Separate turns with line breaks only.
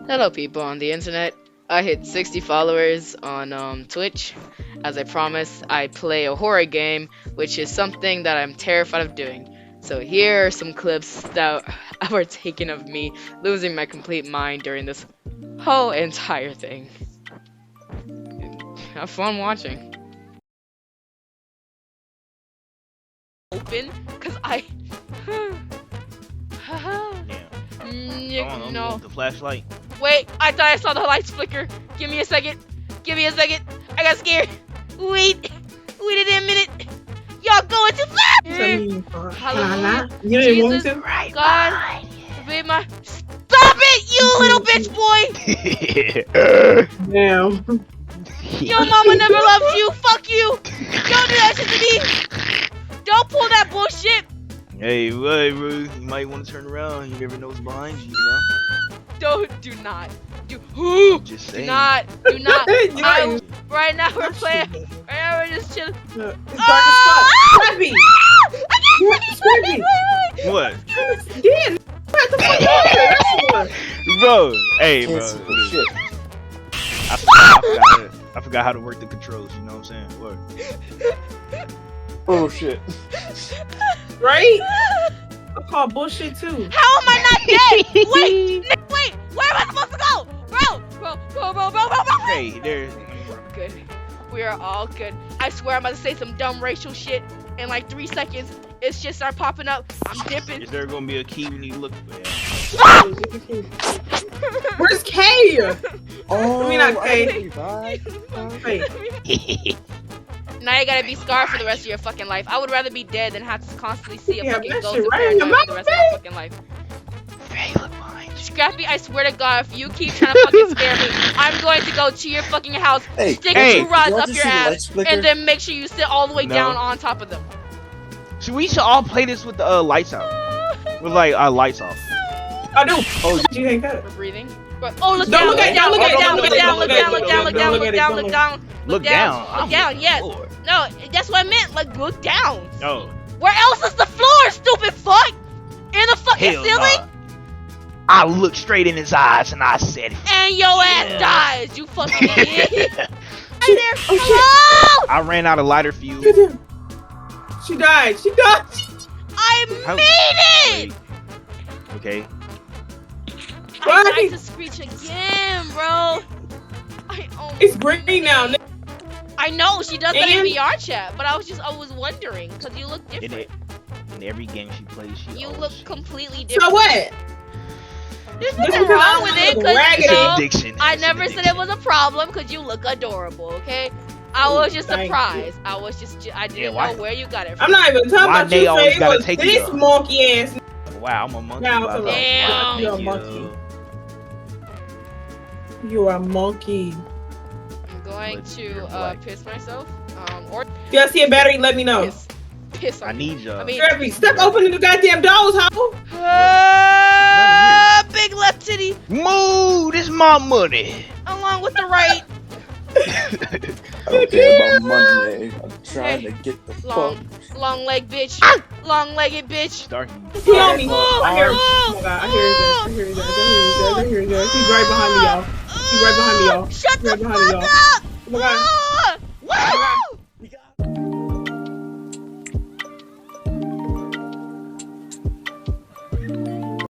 Hello, people on the internet. I hit 60 followers on Twitch. As I promised, I play a horror game, which is something that I'm terrified of doing. So here are some clips that were taken of me losing my complete mind during this whole entire thing. Have fun watching. Open, cause I. No.
The flashlight.
Wait, I thought I saw the lights flicker. Give me a second. Give me a second. I got scared. Wait a minute. Y'all going too fast. Hallelujah.
You didn't want
Jesus,
to?
Right.
God, forbid my. Stop it, you little bitch boy.
Damn.
Your mama never loved you. Fuck you. Don't do that shit to me. Don't pull that bullshit.
Hey, bro, you might want to turn around. You never know what's behind you, you know?
Do not. Do
Just
do
saying.
not. Right now we're playing. Right now we're just chilling.
It's dark as fuck. Scrappy. Scrappy.
What?
Yeah. What the fuck?
Bro, hey, bro.
Can't see for shit.
I forgot how to work the controls, you know what I'm saying? What?
Oh shit.
Right? I call bullshit too.
How am I not dead? Wait, where am I supposed to go? Bro.
Hey, there.
We're good. We are all good. I swear I'm about to say some dumb racial shit in like 3 seconds. It's just start popping up. I'm dipping.
Is there gonna be a key when you look for it?
Where's Kay?
Oh,
I mean, not
I
Kay.
revived.
Wait.
Now you gotta be scarred for the rest of your fucking life. I would rather be dead than have to constantly see a
Yeah,
fucking
that
ghost
shit
of
right in your
paranoia for the
mouth,
rest of my fucking life.
Hey, look behind you.
Scrappy, I swear to God, if you keep trying to fucking scare me, I'm going to go to your fucking house,
Hey,
stick
hey.
2 rods
Y'all
up
just
your
see the
ass,
lights flicker?
and then make sure you sit all the way
No.
down on top of them.
So we should all play this with the lights out. With like our lights off.
I do.
Oh,
You ain't cut it.
We're breathing. Oh, look
Don't
down,
look at it, don't look at it,
down,
don't
look
look at it,
down,
don't
look
look at
down,
it,
look down, look
don't
down,
look
look
at it,
down,
don't
look
look
down,
Look down.
look down, yes.
Lord.
No, that's what I meant. Like, look down.
No.
Where else is the floor, stupid fuck? In the fucking
Hell
ceiling?
nah. I looked straight in his eyes and I said,
And your ass dies, you fucking idiot. Hey there.
Oh,
Hello?
I ran out of lighter fuel.
She died.
I
How-
made it!
Okay.
I
Right.
tried to screech again, bro.
It's green now. nigga.
I know, she does that in
And-
VR chat, but I was wondering, because you look
In,
different.
it, in every game she plays, she
You
always
look
shit.
completely
So
different.
what?
There's
This
nothing
is
wrong with it,
raggedy.
because
It's an addiction.
I
It's an
never said it
addiction.
was a problem, because you look adorable, okay? I was just
Thank
surprised. I didn't
why-
know where you got it from.
I'm not even talking
Why
about
they
you,
always
Faye. It
gotta
was
take
this
you?
monkey ass.
Wow, I'm a monkey.
Now,
by
for
the
real.
way.
Damn.
You're a
Thank
monkey.
you.
You are a monkey.
I'm going
But
to
you're black.
piss myself. Or
If y'all see a battery, let me know.
piss on
I
you.
need y'all.
I mean,
Scrappy, stop opening the goddamn doors, hoe.
Big left titty,
Move! This my money.
along with the right.
I don't care about money. I'm trying to get the fuck.
Long leg bitch. Long legged bitch.
Starky.
He on me.
Move,
I hear him.
move,
Oh my god, I hear his ass. I hear his ass. I hear his ass. I hear his ass. He's right behind me, y'all. He's right behind me, y'all.
Shut
He's right
the
behind me,
fuck
y'all.
up!
Oh my god.